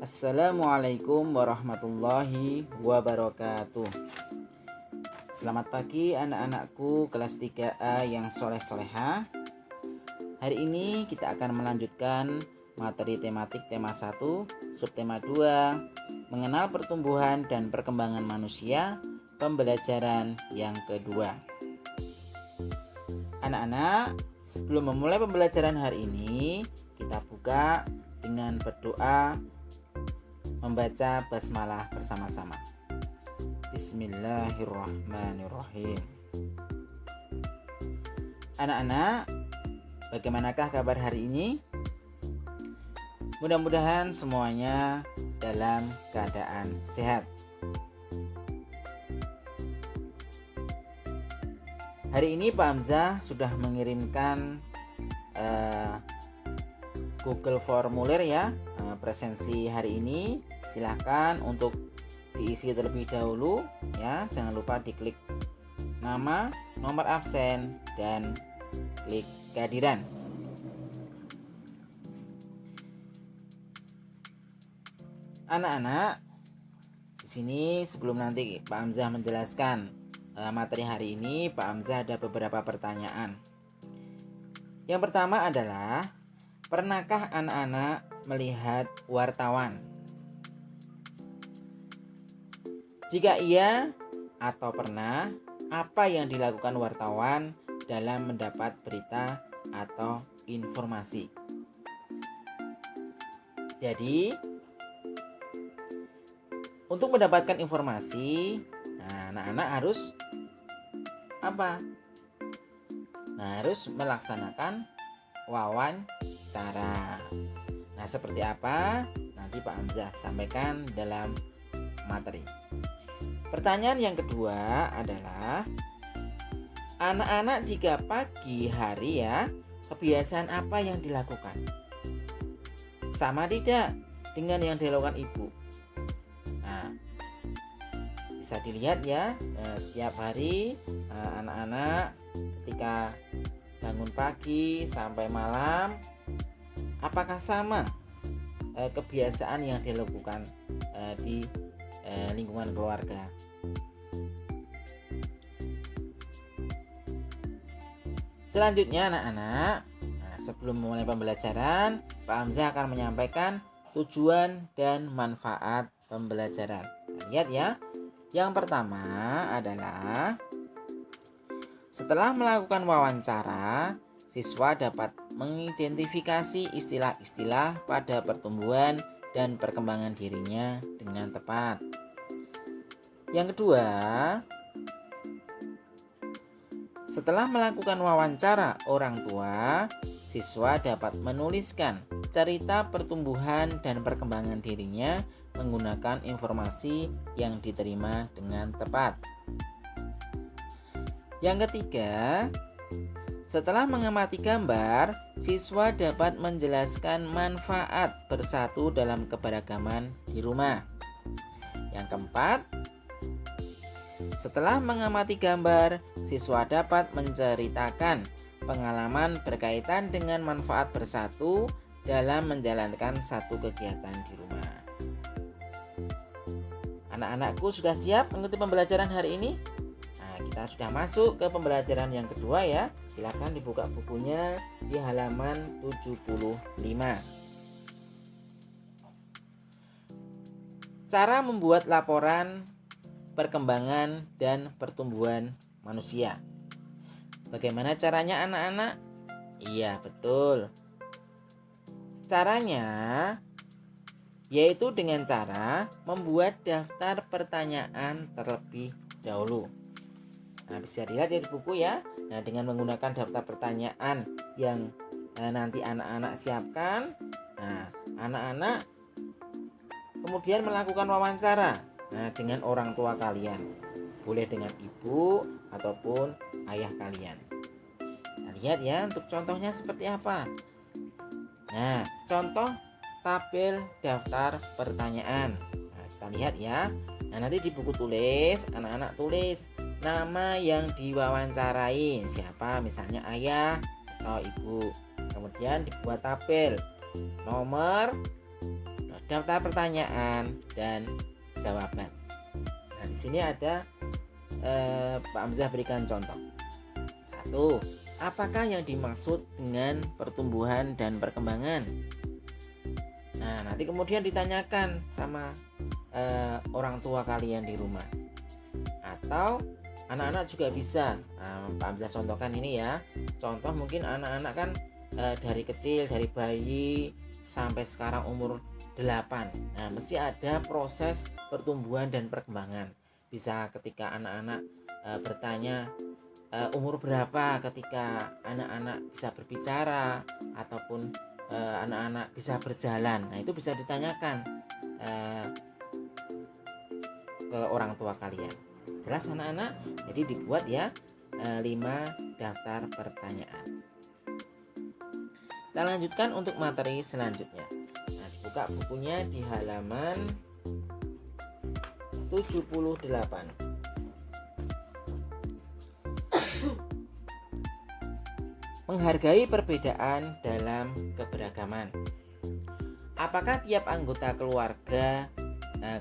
Assalamualaikum warahmatullahi wabarakatuh. Selamat pagi anak-anakku kelas 3A yang soleh-soleha. Hari ini kita akan melanjutkan materi tematik tema 1, subtema 2, mengenal pertumbuhan dan perkembangan manusia, pembelajaran yang kedua. Anak-anak, sebelum memulai pembelajaran hari ini, kita buka dengan berdoa membaca basmalah bersama-sama. Bismillahirrahmanirrahim. Anak-anak, bagaimanakah kabar hari ini? Mudah-mudahan semuanya dalam keadaan sehat. Hari ini Pak Hamzah sudah mengirimkan Google formulir ya, presensi hari ini. Silahkan untuk diisi terlebih dahulu ya. Jangan lupa diklik nama, nomor absen, dan klik kehadiran. Anak-anak, di sini sebelum nanti Pak Hamzah menjelaskan materi hari ini, Pak Hamzah ada beberapa pertanyaan. Yang pertama adalah, pernahkah anak-anak melihat wartawan? Jika iya atau pernah, apa yang dilakukan wartawan dalam mendapat berita atau informasi? Jadi, untuk mendapatkan informasi, anak-anak harus apa? Harus melaksanakan wawancara. Seperti apa? Nanti Pak Hamzah sampaikan dalam materi. Pertanyaan yang kedua adalah, anak-anak jika pagi hari ya, kebiasaan apa yang dilakukan? Sama tidak dengan yang dilakukan ibu? Bisa dilihat ya, setiap hari anak-anak ketika bangun pagi sampai malam, apakah sama kebiasaan yang dilakukan di lingkungan keluarga? Selanjutnya anak-anak, sebelum memulai pembelajaran, Pak Hamzah akan menyampaikan tujuan dan manfaat pembelajaran. Lihat ya. Yang pertama adalah, setelah melakukan wawancara, siswa dapat mengidentifikasi istilah-istilah pada pertumbuhan dan perkembangan dirinya dengan tepat. Yang kedua, setelah melakukan wawancara orang tua, siswa dapat menuliskan cerita pertumbuhan dan perkembangan dirinya menggunakan informasi yang diterima dengan tepat. Yang ketiga, setelah mengamati gambar, siswa dapat menjelaskan manfaat bersatu dalam keberagaman di rumah. Yang keempat, setelah mengamati gambar, siswa dapat menceritakan pengalaman berkaitan dengan manfaat bersatu dalam menjalankan satu kegiatan di rumah. Anak-anakku sudah siap mengikuti pembelajaran hari ini? Kita sudah masuk ke pembelajaran yang kedua ya. Silakan dibuka bukunya di halaman 75. Cara membuat laporan perkembangan dan pertumbuhan manusia. Bagaimana caranya anak-anak? Iya, betul. Caranya yaitu dengan cara membuat daftar pertanyaan terlebih dahulu. Bisa dilihat di buku ya. Dengan menggunakan daftar pertanyaan yang nanti anak-anak siapkan, anak-anak kemudian melakukan wawancara dengan orang tua kalian. Boleh dengan ibu ataupun ayah kalian. Lihat ya untuk contohnya seperti apa. Contoh tabel daftar pertanyaan. Kita lihat ya. Nanti di buku tulis, anak-anak tulis nama yang diwawancarai, siapa, misalnya ayah atau ibu. Kemudian dibuat tabel nomor daftar pertanyaan dan jawaban. Nah, di sini ada Pak Hamzah berikan contoh. 1. Apakah yang dimaksud dengan pertumbuhan dan perkembangan? Nah, nanti kemudian ditanyakan sama orang tua kalian di rumah. Atau anak-anak juga bisa. Pak Hamzah contohkan ini ya. Contoh mungkin anak-anak kan dari kecil, dari bayi sampai sekarang umur 8. Nah, mesti ada proses pertumbuhan dan perkembangan. Bisa ketika anak-anak bertanya umur berapa ketika anak-anak bisa berbicara ataupun anak-anak bisa berjalan. Nah, itu bisa ditanyakan ke orang tua kalian. Jelas anak-anak? Jadi dibuat ya 5 daftar pertanyaan. Kita lanjutkan untuk materi selanjutnya. Nah, dibuka bukunya di halaman 78. Menghargai perbedaan dalam keberagaman. Apakah tiap anggota keluarga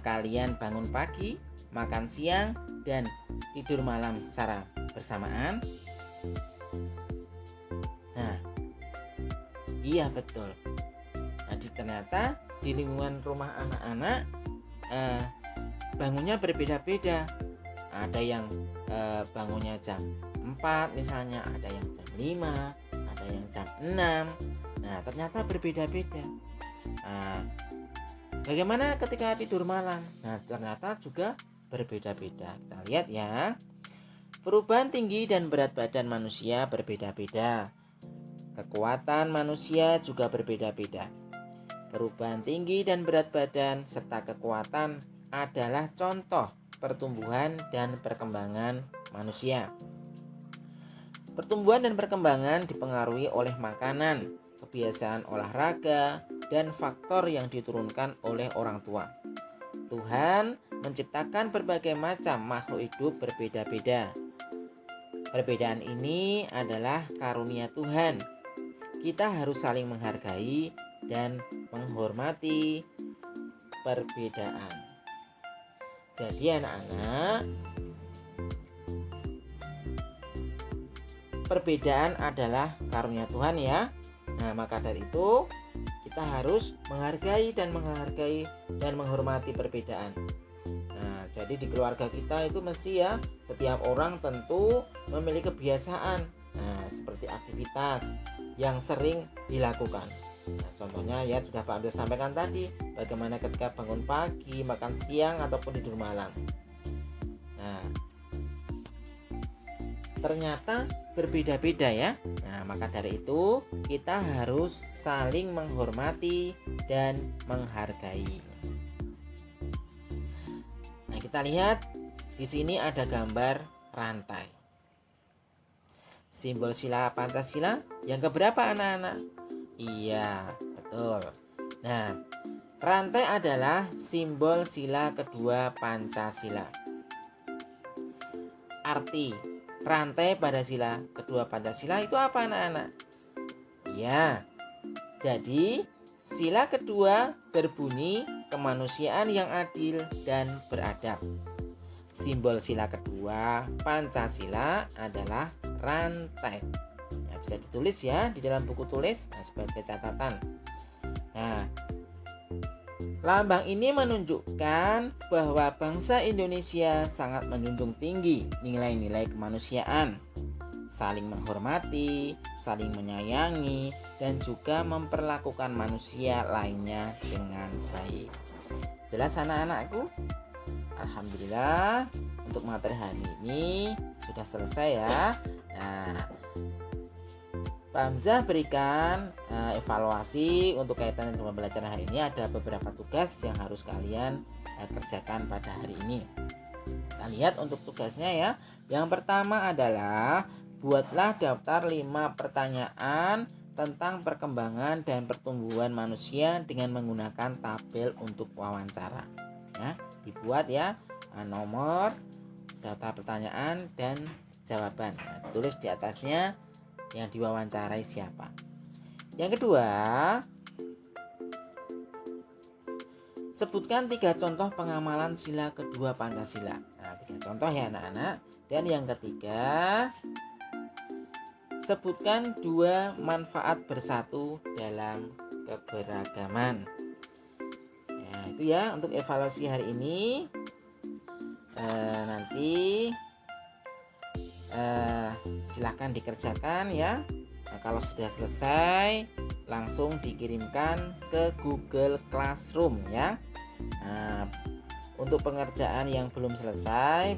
kalian bangun pagi, makan siang, dan tidur malam secara bersamaan? Nah, iya betul. Nah, ternyata di lingkungan rumah anak-anak bangunnya berbeda-beda. Ada yang bangunnya jam 4 misalnya, ada yang jam 5, ada yang jam 6. Nah, ternyata berbeda-beda. Bagaimana ketika tidur malam? Nah, ternyata juga berbeda-beda. Kita lihat ya. Perubahan tinggi dan berat badan manusia berbeda-beda. Kekuatan manusia juga berbeda-beda. Perubahan tinggi dan berat badan serta kekuatan adalah contoh pertumbuhan dan perkembangan manusia. Pertumbuhan dan perkembangan dipengaruhi oleh makanan, kebiasaan olahraga, dan faktor yang diturunkan oleh orang tua. Tuhan menciptakan berbagai macam makhluk hidup berbeda-beda. Perbedaan ini adalah karunia Tuhan. Kita harus saling menghargai dan menghormati perbedaan. Jadi anak-anak, perbedaan adalah karunia Tuhan ya. Nah, maka dari itu kita harus menghargai dan menghormati perbedaan. Nah, jadi di keluarga kita itu mesti ya, setiap orang tentu memiliki kebiasaan. Nah, seperti aktivitas yang sering dilakukan. Nah, contohnya ya sudah Pak Ambil sampaikan tadi, bagaimana ketika bangun pagi, makan siang ataupun tidur malam. Nah, ternyata berbeda-beda ya. Nah, maka dari itu kita harus saling menghormati dan menghargai. Nah, kita lihat di sini ada gambar rantai. Simbol sila Pancasila yang keberapa anak-anak? Iya, betul. Nah, rantai adalah simbol sila kedua Pancasila. Arti rantai pada sila kedua Pancasila itu apa anak-anak? Iya, jadi sila kedua berbunyi kemanusiaan yang adil dan beradab. Simbol sila kedua Pancasila adalah rantai. Ya, bisa ditulis ya di dalam buku tulis sebagai catatan. Nah, lambang ini menunjukkan bahwa bangsa Indonesia sangat menjunjung tinggi nilai-nilai kemanusiaan, saling menghormati, saling menyayangi, dan juga memperlakukan manusia lainnya dengan baik. Jelas anak-anakku? Alhamdulillah untuk materi hari ini sudah selesai ya. Nah, Pak Hamzah berikan evaluasi untuk kaitan dengan pembelajaran hari ini. Ada beberapa tugas yang harus kalian kerjakan pada hari ini. Kita lihat untuk tugasnya ya. Yang pertama adalah buatlah daftar 5 pertanyaan tentang perkembangan dan pertumbuhan manusia dengan menggunakan tabel untuk wawancara. Ya, dibuat ya nomor, daftar pertanyaan dan jawaban. Nah, tulis di atasnya yang diwawancarai siapa. Yang kedua, Sebutkan 3 contoh pengamalan sila kedua Pancasila. Nah, 3 contoh ya anak-anak. Dan yang ketiga, sebutkan 2 manfaat bersatu dalam keberagaman. Nah, itu ya untuk evaluasi hari ini. Nanti silahkan dikerjakan ya. Nah, kalau sudah selesai langsung dikirimkan ke Google Classroom ya. Nah, untuk pengerjaan yang belum selesai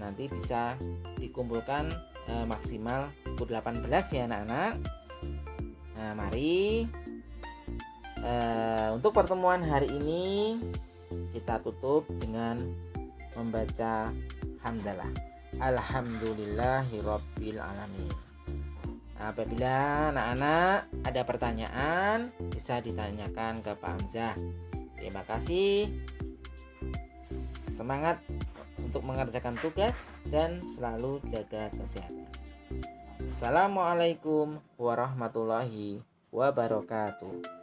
nanti bisa dikumpulkan maksimal pukul 18 ya anak-anak. Nah, mari untuk pertemuan hari ini kita tutup dengan membaca hamdalah. Alhamdulillahirabbil alamin. Apabila anak-anak ada pertanyaan bisa ditanyakan ke Pak Hamzah. Terima kasih. Semangat untuk mengerjakan tugas dan selalu jaga kesehatan. Assalamualaikum warahmatullahi wabarakatuh.